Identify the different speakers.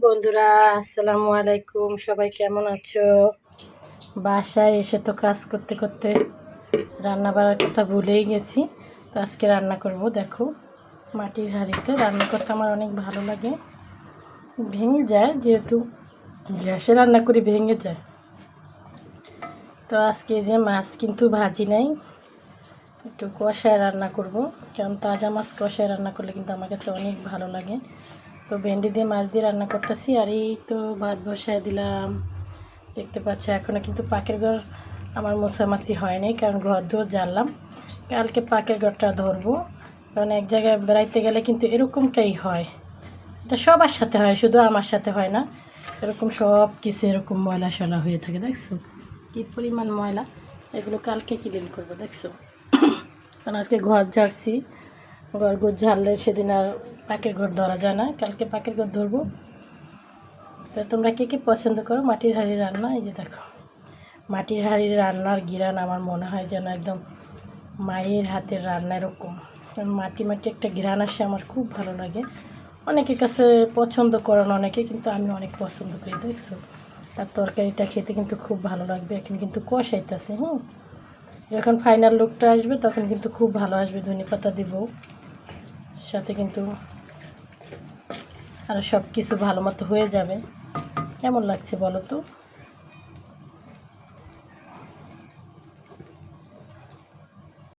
Speaker 1: বন্ধুরা, আসসালামু আলাইকুম। সবাই কেমন আছো? বাসায় এসে তো কাজ করতে করতে রান্না বাড়ার কথা ভুলেই গেছি। তো আজকে রান্না করব। দেখো, মাটির হাঁড়িতে রান্না করতে আমার অনেক ভালো লাগে। ভেঙে যায়, যেহেতু গ্যাসে রান্না করি ভেঙে যায়। তো আজকে যে মাছ কিন্তু ভাজি নাই, একটু কষায় রান্না করব। কারণ তাজা মাছ কষায় রান্না করলে কিন্তু আমার কাছে অনেক ভালো লাগে। তো ভেন্ডি দিয়ে মাছ দিয়ে রান্না করতেছি। আর এই তো ভাত বসায় দিলাম। দেখতে পাচ্ছ, এখনও কিন্তু পাকের ঘর আমার মোছামাছি হয়নি, কারণ ঘর ধরে জ্বাললাম। কালকে পাকের ঘরটা ধরবো, কারণ এক জায়গায় বেড়াইতে গেলে কিন্তু এরকমটাই হয়। এটা সবার সাথে হয়, শুধু আমার সাথে হয় না। এরকম সব কিছু এরকম ময়লা সয়লা হয়ে থাকে। দেখছো কী পরিমাণ ময়লা? এগুলো কালকে ক্লিন করবো। দেখছো, কারণ আজকে ঘর ঝাড়ছি। ঘর ঝাড়লে সেদিন আর পাকের ঘর ধরা যায় না। কালকে পাকের ঘর ধরবো। তো তোমরা কে কে পছন্দ করো মাটির হাঁড়ির রান্না? এই যে দেখো, মাটির হাঁড়ির রান্নার ঘিরান আমার মনে হয় যেন একদম মায়ের হাতের রান্না এরকম। কারণ মাটি মাটি একটা ঘিরান আসে, আমার খুব ভালো লাগে। অনেকের কাছে পছন্দ করেন অনেকে, কিন্তু আমি অনেক পছন্দ করি। দেখছো, আর তরকারিটা খেতে কিন্তু খুব ভালো লাগবে। এখন কিন্তু কষাইতেছে। যখন ফাইনাল লুকটা আসবে তখন কিন্তু খুব ভালো আসবে। ধনেপাতা দিব সাথে, কিন্তু আর সব কিছু ভালো মতো হয়ে যাবে। কেমন লাগছে বলো তো?